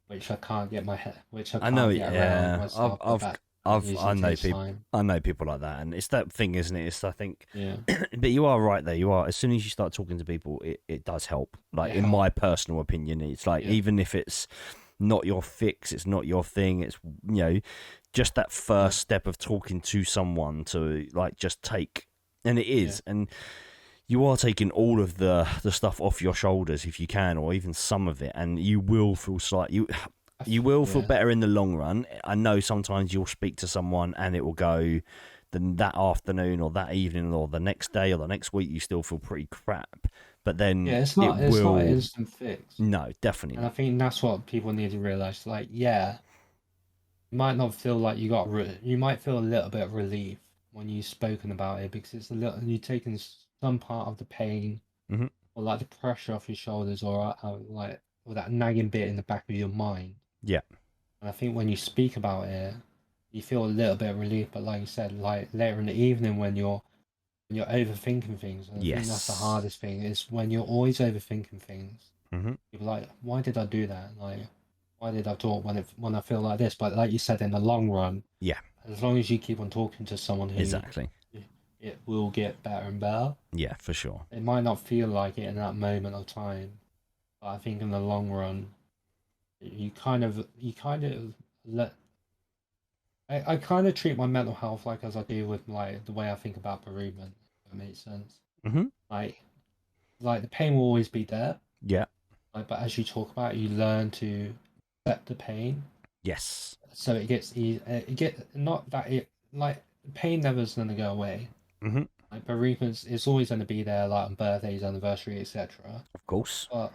which I I know. can't get around Yeah, myself. But that I usually know takes people. time. I know people like that, and it's that thing, isn't it? It's I think, Yeah, but you are right there. You are. As soon as you start talking to people, it does help. Like it in my helps. personal opinion, it's like Yeah, even if it's not your fix, it's not your thing. It's just that yeah, first step of talking to someone to like just take, and it yeah, is, and you are taking all of the stuff off your shoulders if you can, or even some of it, and you will feel you will feel yeah, better in the long run. I know sometimes you'll speak to someone and it will go, then that afternoon or that evening or the next day or the next week you still feel pretty crap, but then yeah. it It's not an will. instant fix, No, definitely and I not. think that's what people need to realize. Like, yeah, you might not feel like you might feel a little bit of relief when you've spoken about it because it's a little you've taken some part of the pain Hmm. or like the pressure off your shoulders or like or that nagging bit in the back of your mind. Yeah. And I think when you speak about it, you feel a little bit of relief. But like you said, like later in the evening when you're overthinking things, and I think that's the Yes. hardest thing is when you're always overthinking things. Hmm. You're like, why did I do that? Like, why did I talk when I feel like this? But like you said, in the long run, Yeah. as long as you keep on talking to someone who Exactly. it will get better and better. Yeah, for sure. It might not feel like it in that moment of time, but I think in the long run, you kind of let. I kind of treat my mental health like as I do with like the way I think about bereavement. If that makes sense. Hmm. Like like the pain will always be there, Yeah. But as you talk about, you learn to accept the pain, Yes. so it gets easy. It get not that it like the pain never's gonna go away. Hmm. Like bereavement is always gonna be there, like on birthdays, anniversary, etc. Of course. But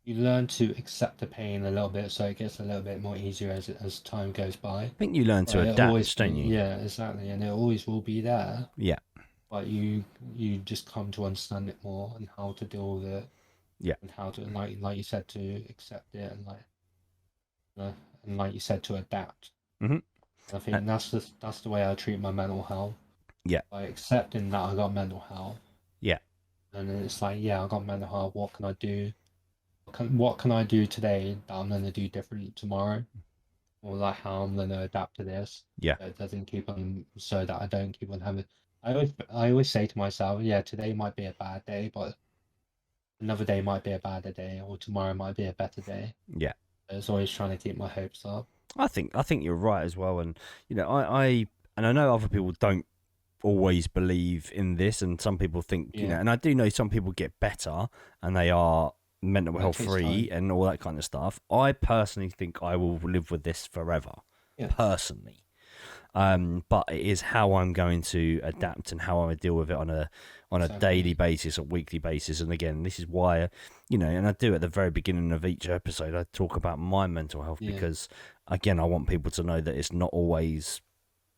you learn to accept the pain a little bit, so it gets a little bit more easier as time goes by. I think you learn to But it always adapt, be, don't you? yeah, exactly, and it always will be there. Yeah. But you just come to understand it more and how to deal with it, Yeah. and how to like you said, to accept it, and and like you said, to adapt. Hmm. And I Uh, think that's the way I treat my mental health, yeah. by accepting that I got mental health. Yeah. And then it's like, yeah, I got mental health. What can I do? What can I do today that I'm gonna do differently tomorrow? Or like how I'm gonna adapt to this, Yeah. so it doesn't keep on, so that I don't keep on having. I always say to myself, yeah, today might be a bad day, but another day might be a better day, or tomorrow might be a better day. Yeah. It's always trying to keep my hopes up. I think you're right as well, and I know other people don't always believe in this, and some people think, Yeah, and I do know some people get better and they are mental but it health takes free time. and all that kind of stuff. I personally think I will live with this forever, Yeah, personally. yeah, But it is how I'm going to adapt and how I deal with it on a exactly. daily basis, a weekly basis. And again, this is why, and I do at the very beginning of each episode, I talk about my mental health Yeah, because, again, I want people to know that it's not always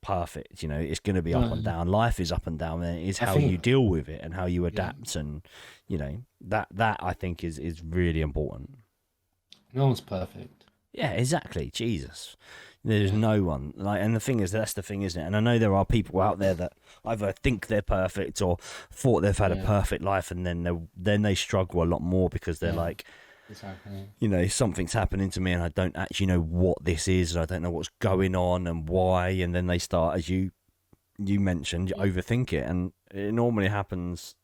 perfect. It's going to be up and no, down. Life is up and down, and it is I how you think, deal with it and how you yeah, adapt. And that I think is really important. no one's perfect. Yeah, exactly. Jesus. There's Yeah, no one like, and the thing is, that's the thing, isn't it? And I know there are people out there that either think they're perfect or thought they've had a yeah, perfect life, and then they struggle a lot more because they're yeah, like, exactly. something's happening to me, and I don't actually know what this is, and I don't know what's going on and why, and then they start, as you mentioned, you Yeah, overthink it, and it normally happens,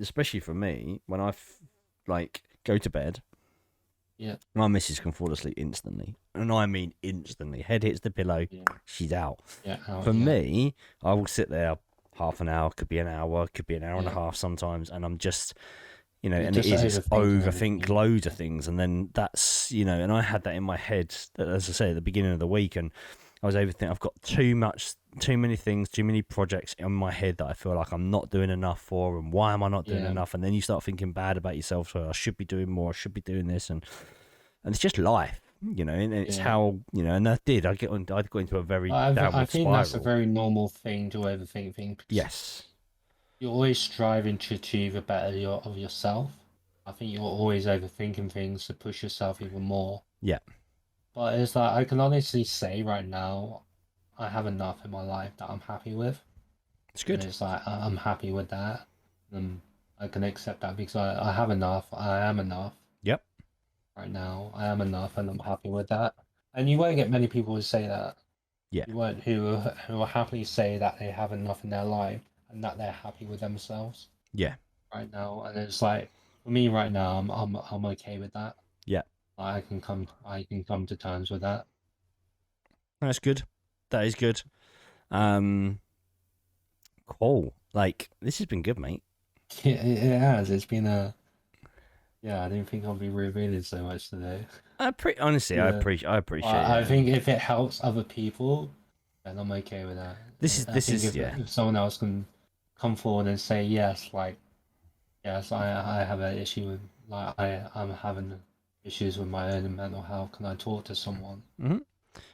especially for me, when like go to bed. yeah, My missus can fall asleep instantly, and I mean instantly. Head hits the pillow, yeah, she's out. yeah, For yeah, me, I will sit there half an hour, could be an hour, could be an hour and a yeah. half sometimes, and I'm just, You're and it just is, it's overthinking overthink everything. loads of Yeah, things, and then that's, and I had that in my head, as I say, at the beginning of the week, and I was overthinking. I've got too many things, too many projects in my head that I feel like I'm not doing enough for, and why am I not doing yeah, enough? And then you start thinking bad about yourself. So I should be doing more. I should be doing this, and it's just life, and it's yeah. how, and I got into a very I downward think that's a spiral. very normal thing to overthink things, because Yes. you're always striving to achieve a better of yourself. I think you're always overthinking things to push yourself even more. Yeah. But it's like I can honestly say right now, I have enough in my life that I'm happy with, It's and good. it's like I'm happy with that, and I can accept that because I have enough. I am enough Yep. right now. I am enough, and I'm happy with that. And you won't get many people who say that. Yeah. You won't who will happily say that they have enough in their life and that they're happy with themselves Yeah. right now. And it's like for me right now, I'm okay with that. Yeah. I can come to terms with that. That's good. That is good. Um, cool. Like, this has been good, mate. It has. It's been a yeah. I didn't think I'd be revealing so much today. Honestly, I Yeah. appreciate I appreciate it, I think and if it helps other people, then I'm okay with that. I this think is if yeah. someone else can come forward and say yes, like yes, I have an issue with I'm having issues with my own mental health. Can I talk to someone? Hmm.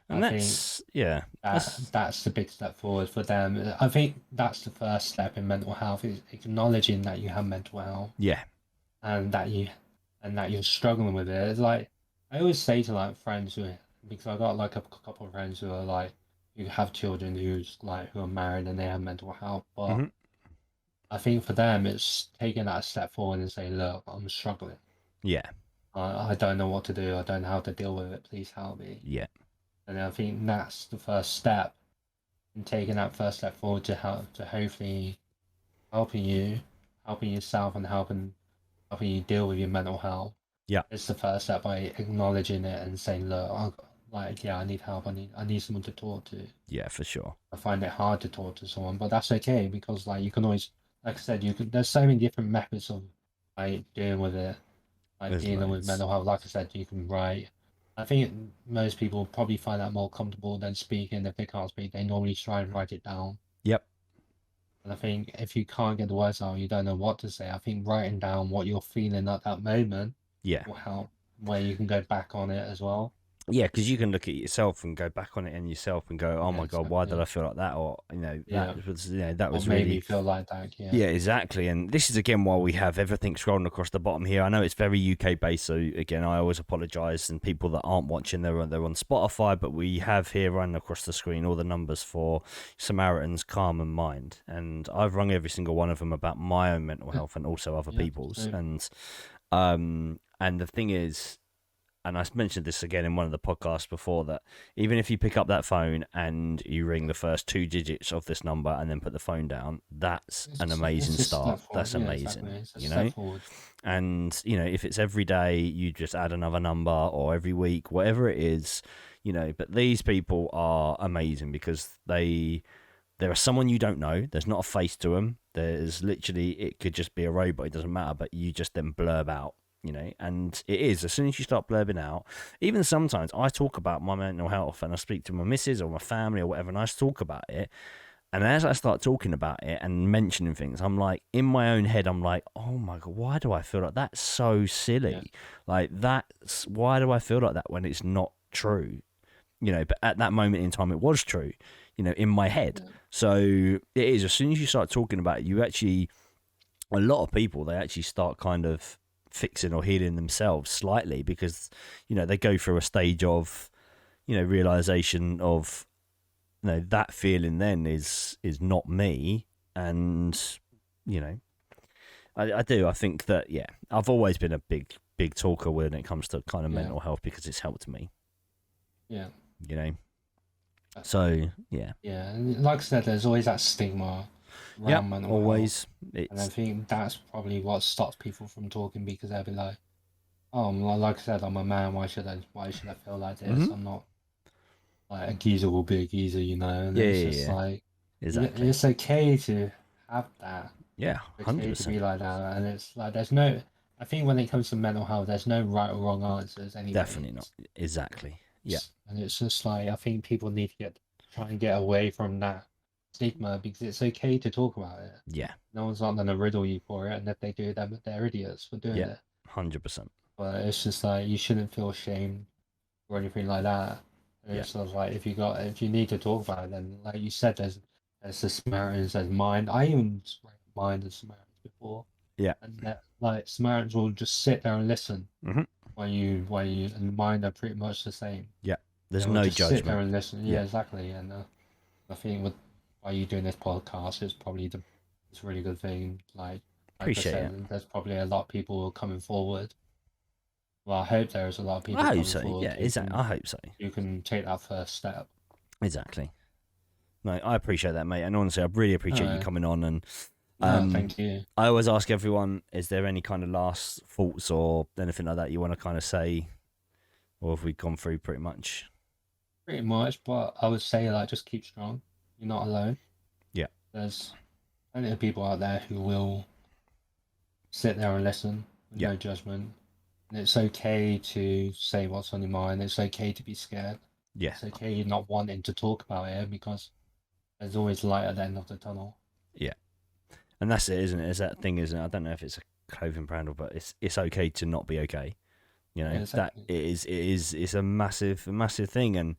I And think that's yeah. That's that's the big step forward for them. I think that's the first step in mental health, is acknowledging that you have mental health, yeah. and that you're struggling with it. It's like I always say to like friends who, because I got like a couple of friends who are like who have children who are married and they have mental health, but Hmm. I think for them it's taking that step forward and saying, look, I'm struggling. Yeah. I don't know what to do. I don't know how to deal with it. Please help me. Yeah. And I think that's the first step in taking that first step forward to help to hopefully helping you, helping yourself, and helping you deal with your mental health. Yeah. It's the first step by acknowledging it and saying, look, yeah, I need help. I need someone to talk to. Yeah, for sure. I find it hard to talk to someone, but that's okay because like you can always, like I said, you can. There's so many different methods of like dealing with it. like There's dealing with loads. mental health. Like I said, you can write. I think most people probably find that more comfortable than speaking. If they can't speak, they normally try and write it down. Yep. And I think if you can't get the words out, you don't know what to say. I think writing down what you're feeling at that moment Yeah. will help, where you can go back on it as well. Yeah, because you can look at yourself and go back on it and yourself and go, "Oh Yeah, my God, why did exactly. I feel like that?" Or Yeah, that what was made really me feel like that. Yeah, yeah, exactly. And this is again why we have everything scrolling across the bottom here. I know it's very UK based, so again, I always apologise. And people that aren't watching, they're on Spotify, but we have here running across the screen all the numbers for Samaritan's Calm and Mind, and I've rung every single one of them about my own mental health and also other yeah. people's. So, And the thing is, and I mentioned this again in one of the podcasts before, that even if you pick up that phone and you ring the first two digits of this number and then put the phone down, that's an amazing it's a start. step forward. That's Yeah, exactly. amazing, It's a step forward. And if it's every day, you just add another number, or every week, whatever it is, But these people are amazing because there are someone you don't know. There's not a face to them. There's literally, it could just be a robot. It doesn't matter, but you just then blurb out. And it is, as soon as you start blurbing out, even sometimes I talk about my mental health and I speak to my missus or my family or whatever, and I talk about it. And as I start talking about it and mentioning things, I'm like, in my own head, I'm like, oh my God, why do I feel like that's so silly? Yeah, Like, why do I feel like that when it's not true? But at that moment in time, it was true, in my head. yeah, So it is, as soon as you start talking about it, a lot of people, they actually start kind of fixing or healing themselves slightly because, they go through a stage of, realization of, that feeling then is not me. And, you know, I do. I think that, yeah, I've always been a big talker when it comes to kind of yeah, mental health because it's helped me, yeah. you know? Definitely. So, yeah. Yeah, and like I said, there's always that stigma Yep, around mental health, always. and I It's, think that's probably what stops people from talking because they'll be like, "Oh, like I said, I'm a man. Why should I feel like this? hmm I'm not like a geezer will be a geezer, you know." And yeah, it's yeah, just yeah, like, exactly. it's okay to have that. Yeah, It's okay to be 100%. like that, and it's like there's no. I think when it comes to mental health, there's no right or wrong answers anyway. Definitely not. Exactly. Yeah, And it's just like I think people need to try and get away from that stigma because it's okay to talk about it. yeah, No one's not gonna riddle you for it, and if they do, then they're idiots for doing yeah, it. 100%. But it's just like you shouldn't feel shame or anything like that. And Yeah, it's sort of like if you need to talk about it, then like you said, there's the Samaritans, there's mind. I even read mind and Samaritans before, yeah, and that like Samaritans will just sit there and listen hmm when you and mind are pretty much the same. yeah. There's They will no just sit there judgment. and listen. Yeah, Yeah, exactly. And I think with by you doing this podcast, it's a really good thing. Like I appreciate it. said, there's probably a lot of people coming forward. Well, I hope there is a lot of people I hope coming so. forward Yeah, exactly. I hope so. who can take that first step. Exactly. No, I appreciate that, mate. And honestly, I really appreciate you No, coming on. And no, um, thank you. I always ask everyone: is there any kind of last thoughts or anything like that you want to kind of say, or have we gone through pretty much? Pretty much, but I would say like just keep strong. You're not alone. Yeah, There's plenty of people out there who will sit there and listen with yeah, no judgment. And it's okay to say what's on your mind. It's okay to be scared. yeah, It's okay not wanting to talk about it because there's always light at the end of the tunnel. yeah. And that's it, isn't it? It's that thing, isn't it? I don't know if it's a clothing brand or, but it's okay to not be okay. Yeah, That exactly. it's a massive thing, and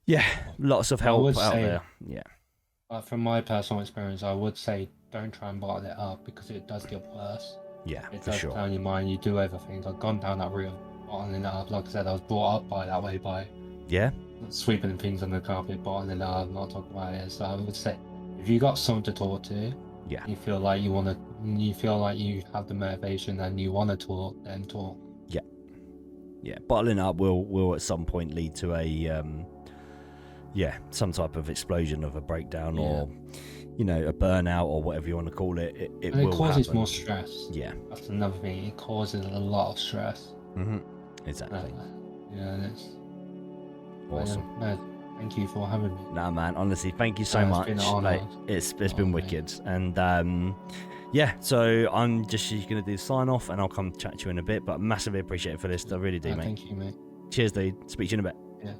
yeah, lots of I would help out say, there. Yeah, from my personal experience, I would say don't try and bottle it up because it does get worse. yeah, It for does sure. play on your mind. You do overthink. I've gone down that route of bottling it up. Like I said, I was brought up by that way by Yeah, sweeping things on the carpet, bottling it up, not talking about it. So I would say, if you got someone to talk to, yeah, you feel like you feel like you have the motivation and you want to talk, then talk. yeah, yeah. Bottling up will at some point lead to a some type of explosion of a breakdown, Yeah. or a burnout, or whatever you want to call it. It And it will causes happen. more stress. Yeah. That's another thing. It causes a lot of stress. hmm Exactly. Yeah, and it's Awesome. no, Thank you for having me. Nah, man, honestly, thank you so It's much. been an honor. Like, it's been Oh, wicked. And yeah, so I'm just gonna do the sign off, and I'll come chat to you in a bit. But massively appreciate it for this. I really do, mate. Thank you, mate. Cheers, dude. Speak to you in a bit. Yeah.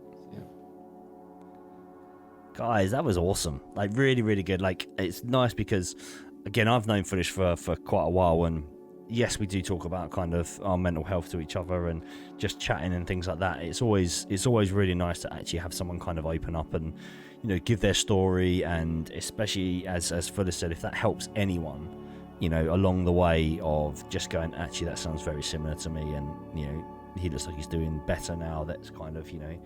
Guys, that was awesome. Like, really, really good. Like, it's nice because, again, I've known Foolish for quite a while, and yes, we do talk about kind of our mental health to each other and just chatting and things like that. It's always really nice to actually have someone kind of open up and, you know, give their story, and especially as Fuller said, if that helps anyone, you know, along the way of just going, actually, that sounds very similar to me, and, you know, he looks like he's doing better now. That's kind of, you know,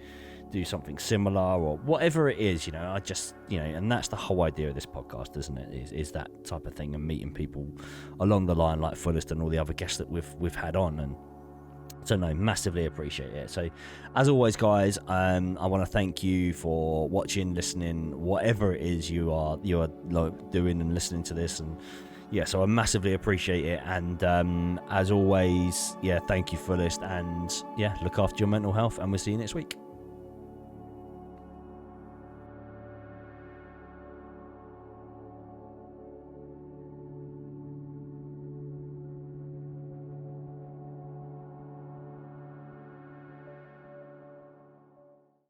do something similar or whatever it is, you know. I just, you know, and that's the whole idea of this podcast, isn't it? Is that type of thing, and meeting people along the line like Fullest and all the other guests that we've had on. And so no, massively appreciate it. So as always, guys, I want to thank you for watching, listening, whatever it is you are like, doing and listening to this. And yeah, so I massively appreciate it. And as always, yeah, thank you, Fullest, and yeah, look after your mental health, and we'll see you next week.